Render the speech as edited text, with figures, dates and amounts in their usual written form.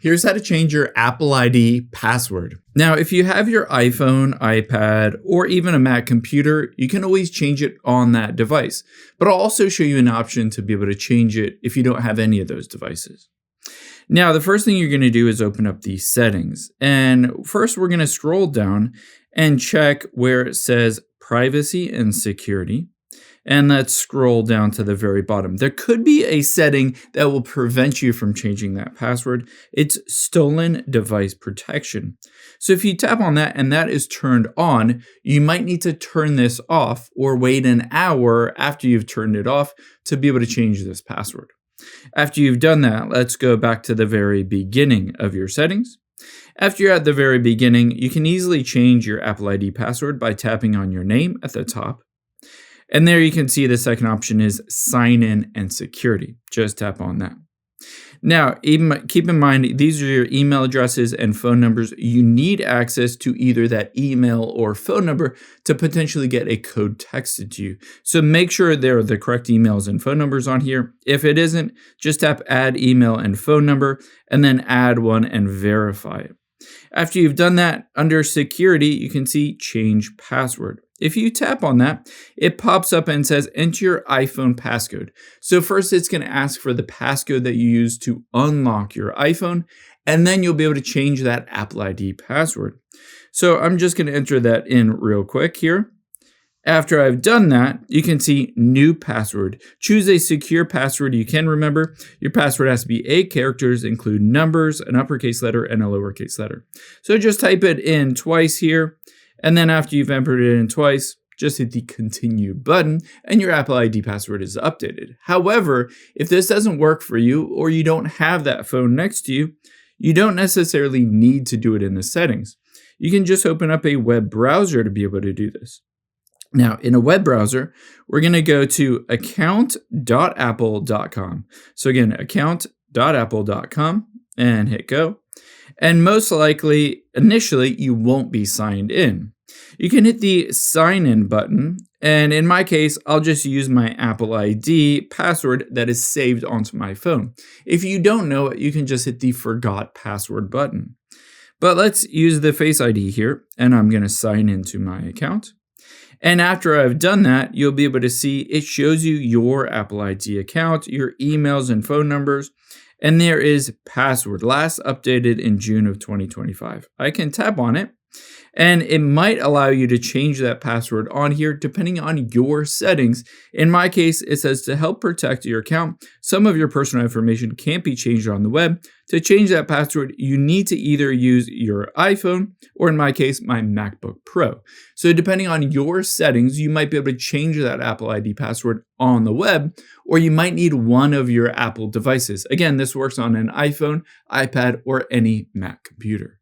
Here's how to change your Apple ID password. Now, if you have your iPhone, iPad, or even a Mac computer, you can always change it on that device. But I'll also show you an option to be able to change it if you don't have any of those devices. Now, the first thing you're going to do is open up the settings. And first, we're going to scroll down and check where it says privacy and security. And let's scroll down to the very bottom. There could be a setting that will prevent you from changing that password. It's stolen device protection. So if you tap on that and that is turned on, you might need to turn this off or wait an hour after you've turned it off to be able to change this password. After you've done that, let's go back to the very beginning of your settings. After you're at the very beginning, you can easily change your Apple ID password by tapping on your name at the top. And there you can see the second option is sign in and security. Just tap on that. Now, keep in mind, these are your email addresses and phone numbers. You need access to either that email or phone number to potentially get a code texted to you. So make sure there are the correct emails and phone numbers on here. If it isn't, just tap add email and phone number and then add one and verify it. After you've done that, under security, you can see change password. If you tap on that, it pops up and says enter your iPhone passcode. So first it's going to ask for the passcode that you use to unlock your iPhone, and then you'll be able to change that Apple ID password. So I'm just going to enter that in real quick here. After I've done that, you can see new password. Choose a secure password you can remember. Your password has to be 8 characters, include numbers, an uppercase letter, and a lowercase letter. So just type it in twice here. And then after you've entered it in twice, just hit the continue button and your Apple ID password is updated. However, if this doesn't work for you or you don't have that phone next to you, you don't necessarily need to do it in the settings. You can just open up a web browser to be able to do this. Now, in a web browser, we're going to go to account.apple.com. So again, account.apple.com and hit go. And most likely, initially, you won't be signed in. You can hit the sign in button. And in my case, I'll just use my Apple ID password that is saved onto my phone. If you don't know it, you can just hit the forgot password button. But let's use the Face ID here, and I'm going to sign into my account. And after I've done that, you'll be able to see it shows you your Apple ID account, your emails and phone numbers, and there is password, last updated in June of 2025. I can tap on it, and it might allow you to change that password on here depending on your settings. In my case, it says to help protect your account, some of your personal information can't be changed on the web. To change that password, you need to either use your iPhone or in my case, my MacBook Pro. So depending on your settings, you might be able to change that Apple ID password on the web, or you might need one of your Apple devices. Again, this works on an iPhone, iPad, or any Mac computer.